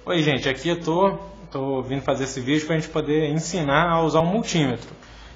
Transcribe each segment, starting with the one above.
Oi gente, aqui eu tô vindo fazer esse vídeo para a gente poder ensinar a usar um multímetro.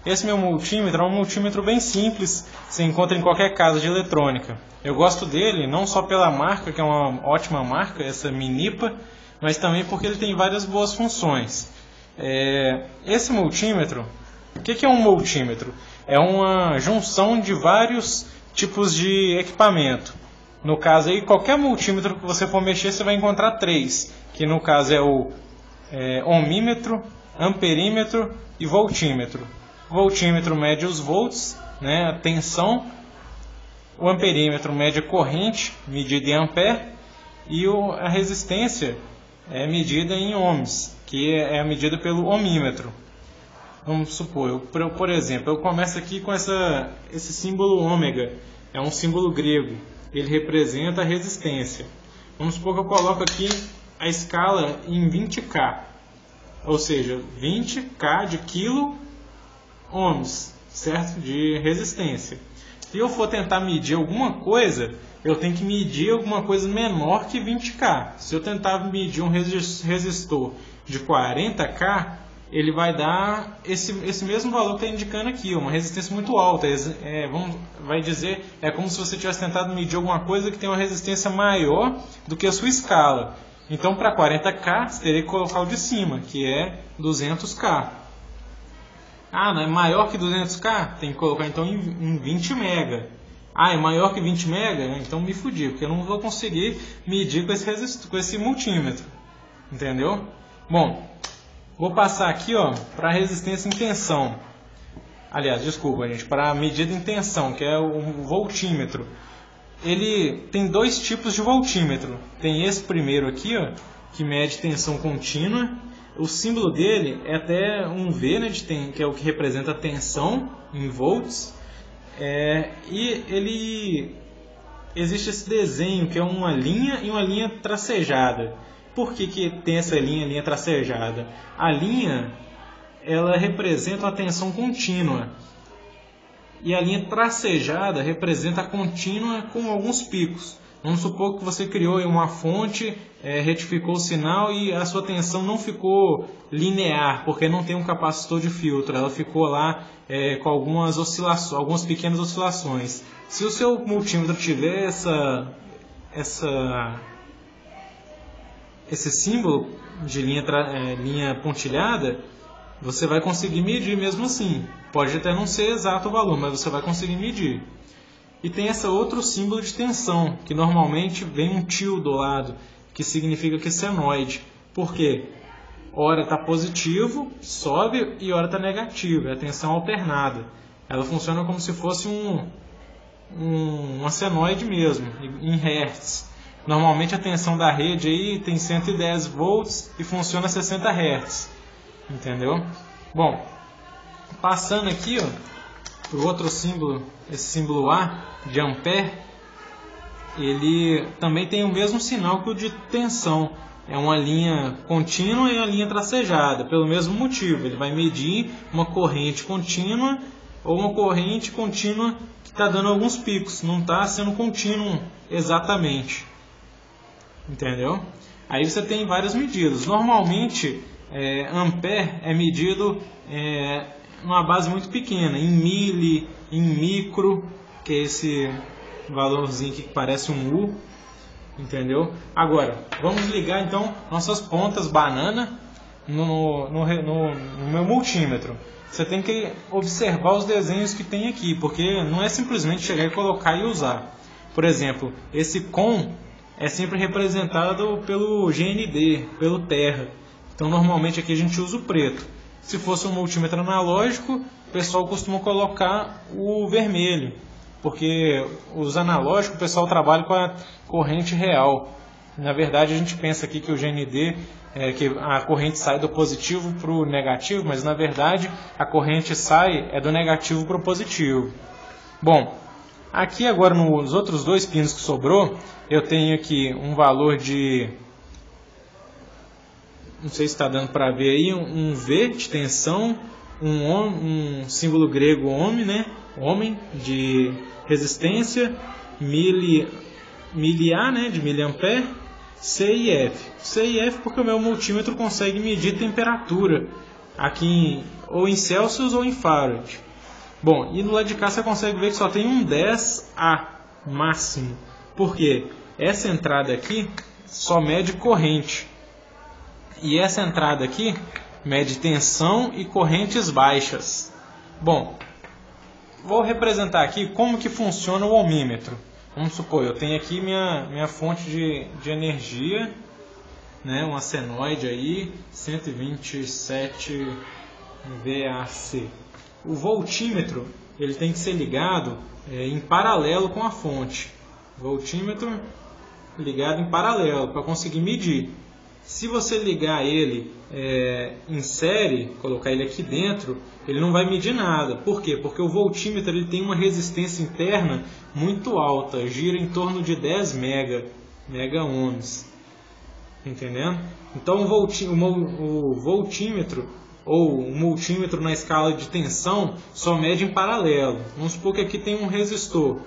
Esse meu multímetro é um multímetro bem simples, você encontra em qualquer casa de eletrônica. Eu gosto dele não só pela marca, que é uma ótima marca, essa Minipa, mas também porque ele tem várias boas funções. Esse multímetro, o que é um multímetro? É uma junção de vários tipos de equipamento. No caso aí, qualquer multímetro que você for mexer, você vai encontrar três, que no caso é o ohmímetro, amperímetro e voltímetro. O voltímetro mede os volts, né, a tensão, o amperímetro mede a corrente, medida em ampere, e a resistência é medida em ohms, que é medida pelo ohmímetro. Vamos supor, por exemplo, eu começo aqui com esse símbolo ômega, é um símbolo grego, ele representa a resistência. Vamos supor que eu coloco aqui a escala em 20K, ou seja, 20K de quilo ohms, certo? De resistência. Se eu for tentar medir alguma coisa, eu tenho que medir alguma coisa menor que 20K. Se eu tentar medir um resistor de 40K, ele vai dar esse mesmo valor que está indicando aqui, uma resistência muito alta. Vai dizer, é como se você tivesse tentado medir alguma coisa que tem uma resistência maior do que a sua escala. Então, para 40K, você teria que colocar o de cima, que é 200K. Ah, não é maior que 200K? Tem que colocar então em 20 mega. Ah, é maior que 20 mega? Então me fudi, porque eu não vou conseguir medir com esse multímetro. Entendeu? Bom, vou passar aqui para resistência em tensão. Aliás, desculpa, gente, para medida em tensão, que é o voltímetro. Ele tem dois tipos de voltímetro. Tem esse primeiro aqui, que mede tensão contínua. O símbolo dele é até um V, né, que é o que representa a tensão em volts. E ele existe esse desenho que é uma linha e uma linha tracejada. Por que tem essa linha tracejada? A linha, ela representa a tensão contínua. E a linha tracejada representa a contínua com alguns picos. Vamos supor que você criou uma fonte, retificou o sinal e a sua tensão não ficou linear, porque não tem um capacitor de filtro. Ela ficou lá com algumas oscilações, algumas pequenas oscilações. Se o seu multímetro tiver esse símbolo de linha pontilhada, você vai conseguir medir mesmo assim. Pode até não ser exato o valor, mas você vai conseguir medir. E tem esse outro símbolo de tensão, que normalmente vem um tio do lado, que significa que é senoide. Por quê? Hora está positivo, sobe, e hora está negativo. É a tensão alternada. Ela funciona como se fosse uma senoide mesmo, em hertz. Normalmente a tensão da rede aí tem 110 volts e funciona a 60 hertz. Entendeu? Bom, passando aqui para o outro símbolo, esse símbolo A de ampere, ele também tem o mesmo sinal que o de tensão. É uma linha contínua e uma linha tracejada, pelo mesmo motivo. Ele vai medir uma corrente contínua ou uma corrente contínua que está dando alguns picos, não está sendo contínuo exatamente. Entendeu? Aí você tem várias medidas. Normalmente, ampere é medido numa base muito pequena, em mili, em micro, que é esse valorzinho aqui que parece um U, entendeu? Agora, vamos ligar então nossas pontas banana no meu multímetro. Você tem que observar os desenhos que tem aqui, porque não é simplesmente chegar e colocar e usar. Por exemplo, esse com é sempre representado pelo GND, pelo terra. Então normalmente aqui a gente usa o preto. Se fosse um multímetro analógico, o pessoal costuma colocar o vermelho, porque os analógicos o pessoal trabalha com a corrente real. Na verdade a gente pensa aqui que o GND que a corrente sai do positivo para o negativo, mas na verdade a corrente sai do negativo para o positivo. Bom, aqui agora nos outros dois pinos que sobrou, eu tenho aqui um valor de, não sei se está dando para ver aí, um V de tensão, um símbolo grego ohm, né? Ohm de resistência, miliar, né? De miliampere, C e F. C e F porque o meu multímetro consegue medir temperatura aqui ou em Celsius ou em Fahrenheit. Bom, e do lado de cá você consegue ver que só tem um 10A máximo. Por quê? Essa entrada aqui só mede corrente. E essa entrada aqui mede tensão e correntes baixas. Bom, vou representar aqui como que funciona o ohmímetro. Vamos supor, eu tenho aqui minha fonte de energia, né, uma senoide aí, 127 VAC. O voltímetro ele tem que ser ligado em paralelo com a fonte. Voltímetro ligado em paralelo para conseguir medir. Se você ligar ele em série, colocar ele aqui dentro, ele não vai medir nada. Por quê? Porque o voltímetro ele tem uma resistência interna muito alta, gira em torno de 10 mega ohms. Entendendo? Então o voltímetro ou o multímetro na escala de tensão só mede em paralelo. Vamos supor que aqui tem um resistor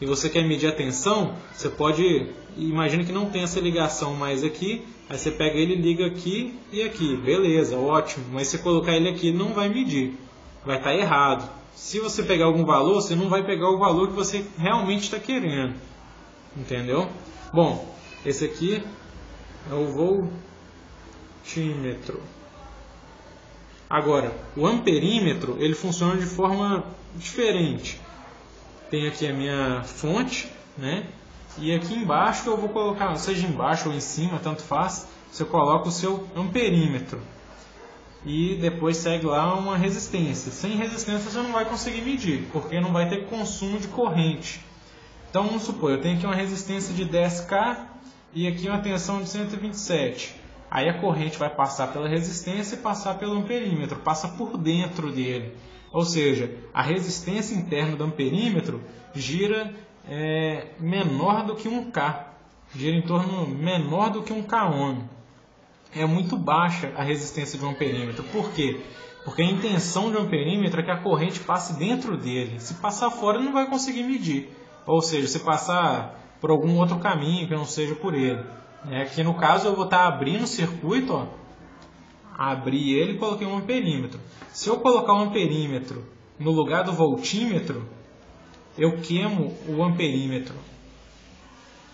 e você quer medir a tensão, você pode, imagina que não tem essa ligação mais aqui, aí você pega ele e liga aqui e aqui, beleza, ótimo, mas se colocar ele aqui não vai medir, vai estar errado. Se você pegar algum valor, você não vai pegar o valor que você realmente está querendo, entendeu? Bom, esse aqui é o voltímetro. Agora, o amperímetro ele funciona de forma diferente. Tem aqui a minha fonte, né? E aqui embaixo eu vou colocar, seja embaixo ou em cima, tanto faz, você coloca o seu amperímetro. E depois segue lá uma resistência. Sem resistência você não vai conseguir medir, porque não vai ter consumo de corrente. Então vamos supor, eu tenho aqui uma resistência de 10K e aqui uma tensão de 127. Aí a corrente vai passar pela resistência e passar pelo amperímetro, passa por dentro dele. Ou seja, a resistência interna do amperímetro gira menor do que 1K, gira em torno menor do que 1K ohm. É muito baixa a resistência de um amperímetro. Por quê? Porque a intenção de um amperímetro é que a corrente passe dentro dele. Se passar fora, não vai conseguir medir. Ou seja, se passar por algum outro caminho que não seja por ele. Aqui no caso eu vou estar abrindo o circuito, ó. Abri ele e coloquei um amperímetro. Se eu colocar um amperímetro no lugar do voltímetro, eu queimo o amperímetro.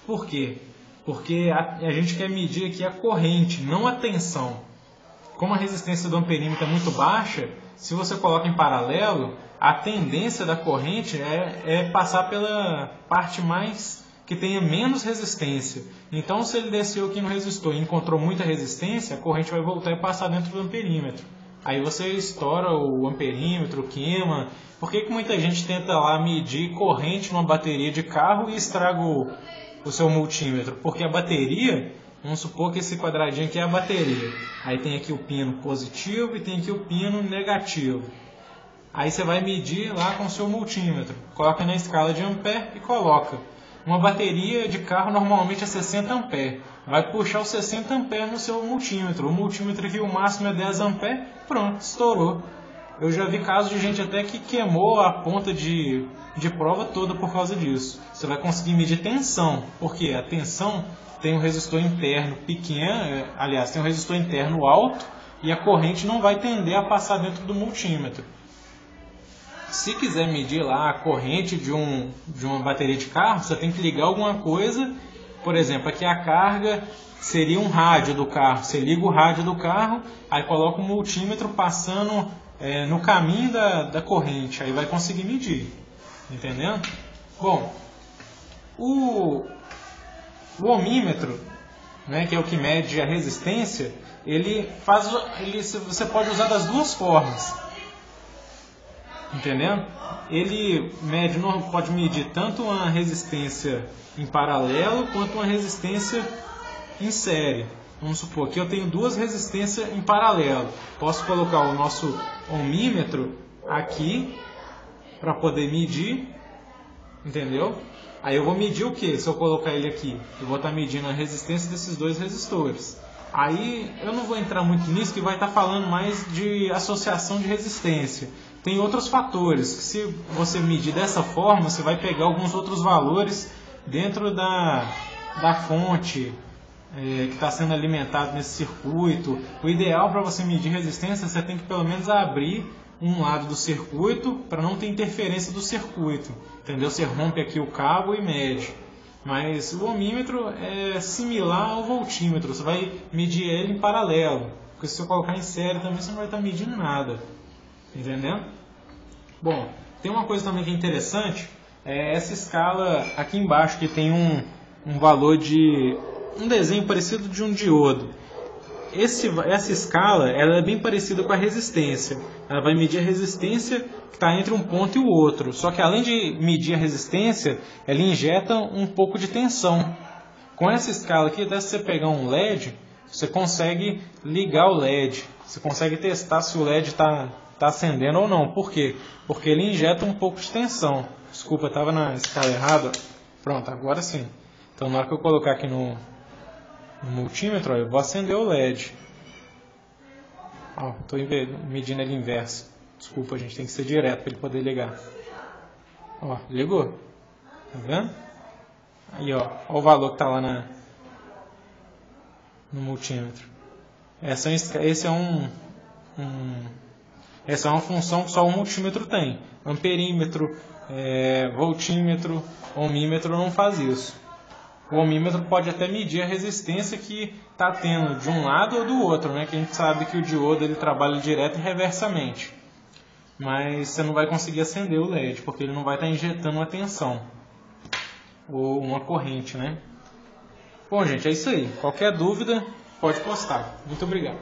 Por quê? Porque a gente quer medir aqui a corrente, não a tensão. Como a resistência do amperímetro é muito baixa, se você coloca em paralelo, a tendência da corrente é passar pela parte mais que tenha menos resistência. Então, se ele desceu aqui no resistor e encontrou muita resistência, a corrente vai voltar e passar dentro do amperímetro. Aí você estoura o amperímetro, queima. Por que muita gente tenta lá medir corrente numa bateria de carro e estraga o seu multímetro? Porque a bateria, vamos supor que esse quadradinho aqui é a bateria. Aí tem aqui o pino positivo e tem aqui o pino negativo. Aí você vai medir lá com o seu multímetro. Coloca na escala de ampere e coloca. Uma bateria de carro normalmente é 60 ampere. Vai puxar os 60 ampere no seu multímetro. O multímetro aqui, o máximo é 10 ampere. Pronto, estourou. Eu já vi casos de gente até que queimou a ponta de prova toda por causa disso. Você vai conseguir medir tensão. Porque a tensão tem um resistor interno pequeno. Aliás, tem um resistor interno alto. E a corrente não vai tender a passar dentro do multímetro. Se quiser medir lá a corrente de uma bateria de carro, você tem que ligar alguma coisa. Por exemplo, aqui a carga seria um rádio do carro. Você liga o rádio do carro, aí coloca o multímetro passando no caminho da corrente. Aí vai conseguir medir. Entendendo? Bom, o ohmímetro, né, que é o que mede a resistência, você pode usar das duas formas. Entendendo? Ele pode medir tanto uma resistência em paralelo quanto uma resistência em série. Vamos supor que eu tenho duas resistências em paralelo. Posso colocar o nosso ohmímetro aqui para poder medir. Entendeu? Aí eu vou medir o que? Se eu colocar ele aqui, eu vou estar medindo a resistência desses dois resistores. Aí eu não vou entrar muito nisso, que vai estar falando mais de associação de resistência. Tem outros fatores, que se você medir dessa forma, você vai pegar alguns outros valores dentro da fonte, que está sendo alimentado nesse circuito. O ideal para você medir resistência, você tem que pelo menos abrir um lado do circuito para não ter interferência do circuito, entendeu? Você rompe aqui o cabo e mede. Mas o ohmímetro é similar ao voltímetro, você vai medir ele em paralelo, porque se você colocar em série também você não vai estar medindo nada, entendeu? Bom, tem uma coisa também que é interessante, é essa escala aqui embaixo que tem um valor de um desenho parecido de um diodo. Essa escala ela é bem parecida com a resistência. Ela vai medir a resistência que está entre um ponto e o outro. Só que além de medir a resistência, ela injeta um pouco de tensão. Com essa escala aqui, até se você pegar um LED, você consegue ligar o LED. Você consegue testar se o LED está acendendo ou não. Por quê? Porque ele injeta um pouco de tensão. Desculpa, estava na escala errada. Pronto, agora sim. Então na hora que eu colocar aqui no multímetro, eu vou acender o LED. Estou medindo ele inverso. Desculpa, a gente tem que ser direto para ele poder ligar. Ligou. Tá vendo? Aí, ó o valor que está lá no multímetro. Essa é uma função que só o multímetro tem. Amperímetro, voltímetro, ohmímetro não faz isso. O ohmímetro pode até medir a resistência que está tendo de um lado ou do outro, né? Que a gente sabe que o diodo ele trabalha direto e reversamente. Mas você não vai conseguir acender o LED, porque ele não vai estar injetando uma tensão ou uma corrente, né? Bom, gente, é isso aí. Qualquer dúvida, pode postar. Muito obrigado.